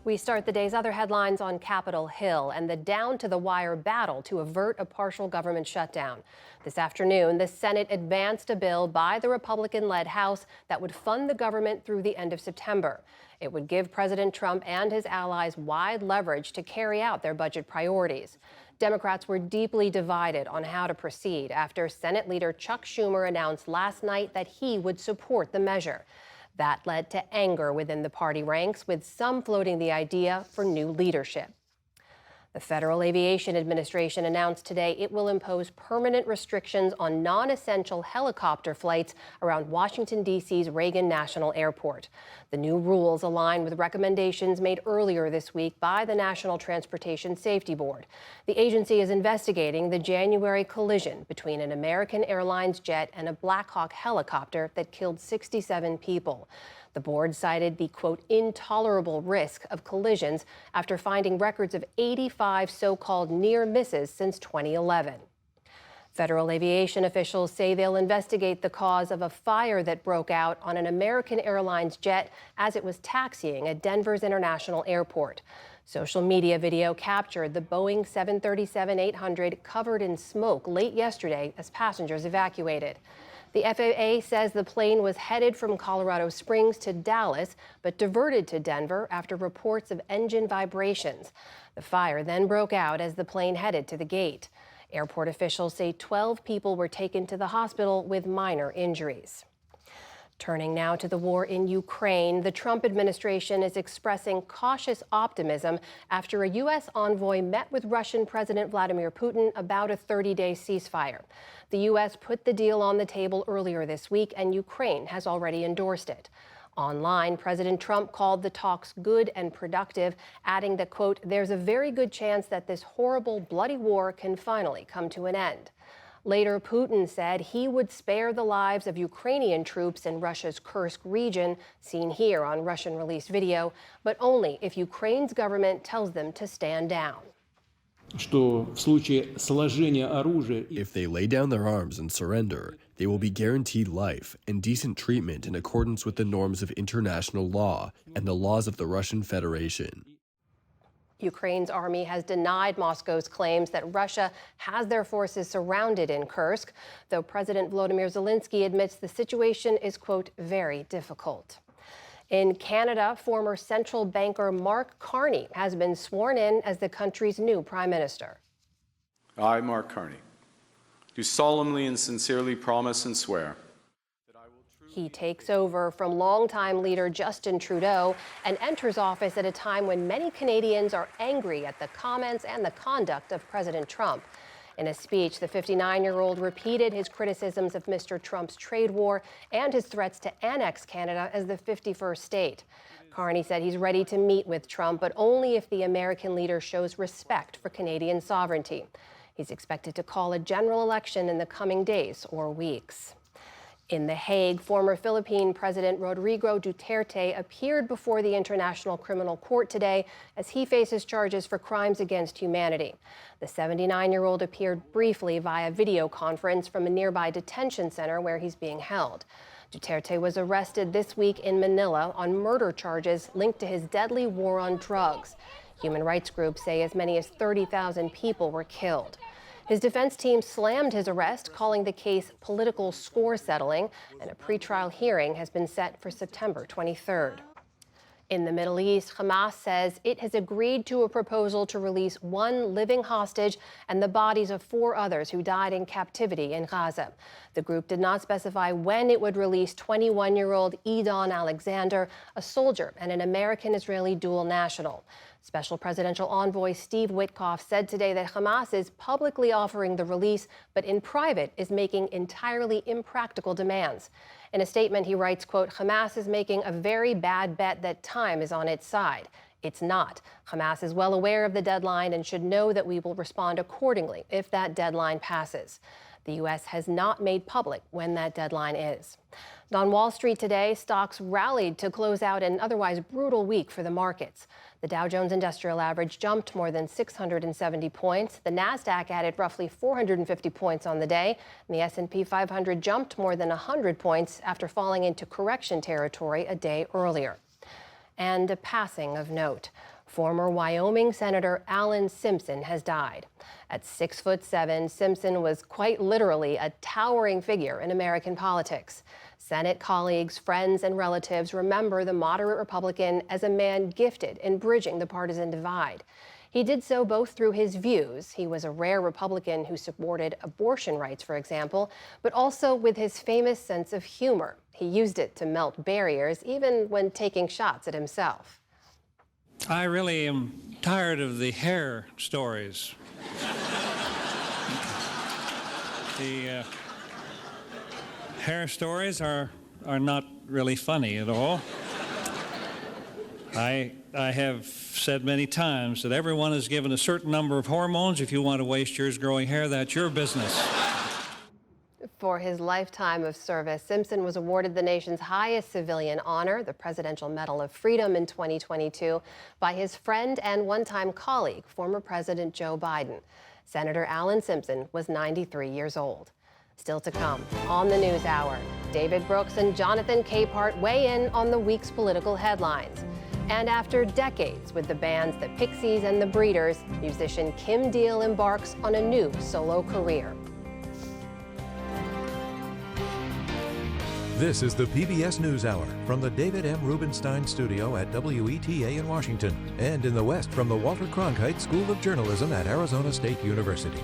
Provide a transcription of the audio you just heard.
We start the day's other headlines on Capitol Hill and the down-to-the-wire battle to avert a partial government shutdown. This afternoon, the Senate advanced a bill by the Republican-led House that would fund the government through the end of September. It would give President Trump and his allies wide leverage to carry out their budget priorities. Democrats were deeply divided on how to proceed after Senate Leader Chuck Schumer announced last night that he would support the measure. That led to anger within the party ranks, with some floating the idea for new leadership. The Federal Aviation Administration announced today it will impose permanent restrictions on non-essential helicopter flights around Washington, D.C.'s Reagan National Airport. The new rules align with recommendations made earlier this week by the National Transportation Safety Board. The agency is investigating the January collision between an American Airlines jet and a Black Hawk helicopter that killed 67 people. The board cited the, quote, intolerable risk of collisions after finding records of 85 so-called near misses since 2011. Federal aviation officials say they'll investigate the cause of a fire that broke out on an American Airlines jet as it was taxiing at Denver's International Airport. Social media video captured the Boeing 737-800 covered in smoke late yesterday as passengers evacuated. The FAA says the plane was headed from Colorado Springs to Dallas, but diverted to Denver after reports of engine vibrations. The fire then broke out as the plane headed to the gate. Airport officials say 12 people were taken to the hospital with minor injuries. Turning now to the war in Ukraine, the Trump administration is expressing cautious optimism after a U.S. envoy met with Russian President Vladimir Putin about a 30-day ceasefire. The U.S. put the deal on the table earlier this week, and Ukraine has already endorsed it. Online, President Trump called the talks good and productive, adding that, quote, there's a very good chance that this horrible, bloody war can finally come to an end. Later, Putin said he would spare the lives of Ukrainian troops in Russia's Kursk region, seen here on Russian-released video, but only if Ukraine's government tells them to stand down. If they lay down their arms and surrender, they will be guaranteed life and decent treatment in accordance with the norms of international law and the laws of the Russian Federation. Ukraine's army has denied Moscow's claims that Russia has their forces surrounded in Kursk, though President Volodymyr Zelensky admits the situation is, quote, very difficult. In Canada, former central banker Mark Carney has been sworn in as the country's new prime minister. I, Mark Carney, do solemnly and sincerely promise and swear he takes over from longtime leader Justin Trudeau and enters office at a time when many Canadians are angry at the comments and the conduct of President Trump. In a speech, the 59-year-old repeated his criticisms of Mr. Trump's trade war and his threats to annex Canada as the 51st state. Carney said he's ready to meet with Trump, but only if the American leader shows respect for Canadian sovereignty. He's expected to call a general election in the coming days or weeks. In The Hague, former Philippine President Rodrigo Duterte appeared before the International Criminal Court today as he faces charges for crimes against humanity. The 79-year-old appeared briefly via video conference from a nearby detention center where he's being held. Duterte was arrested this week in Manila on murder charges linked to his deadly war on drugs. Human rights groups say as many as 30,000 people were killed. His defense team slammed his arrest, calling the case political score settling, and a pretrial hearing has been set for September 23rd. In the Middle East, Hamas says it has agreed to a proposal to release one living hostage and the bodies of 4 others who died in captivity in Gaza. The group did not specify when it would release 21-year-old Edon Alexander, a soldier and an American-Israeli dual national. Special Presidential Envoy Steve Witkoff said today that Hamas is publicly offering the release, but in private is making entirely impractical demands. In a statement, he writes, quote, Hamas is making a very bad bet that time is on its side. It's not. Hamas is well aware of the deadline and should know that we will respond accordingly if that deadline passes. The U.S. has not made public when that deadline is. On Wall Street today, stocks rallied to close out an otherwise brutal week for the markets. The Dow Jones Industrial Average jumped more than 670 points. The Nasdaq added roughly 450 points on the day. And the S&P 500 jumped more than 100 points after falling into correction territory a day earlier. And a passing of note. Former Wyoming Senator Alan Simpson has died. At 6'7", Simpson was quite literally a towering figure in American politics. Senate colleagues, friends, and relatives remember the moderate Republican as a man gifted in bridging the partisan divide. He did so both through his views — he was a rare Republican who supported abortion rights, for example — but also with his famous sense of humor. He used it to melt barriers, even when taking shots at himself. I really am tired of the hair stories. The hair stories are not really funny at all. I have said many times that everyone is given a certain number of hormones. If you want to waste yours growing hair, that's your business. For his lifetime of service, Simpson was awarded the nation's highest civilian honor, the Presidential Medal of Freedom, in 2022 by his friend and one-time colleague, former President Joe Biden. Senator Alan Simpson was 93 years old. Still to come on the NewsHour, David Brooks and Jonathan Capehart weigh in on the week's political headlines. And after decades with the bands The Pixies and The Breeders, musician Kim Deal embarks on a new solo career. This is the PBS NewsHour from the David M. Rubenstein Studio at WETA in Washington, and in the West from the Walter Cronkite School of Journalism at Arizona State University.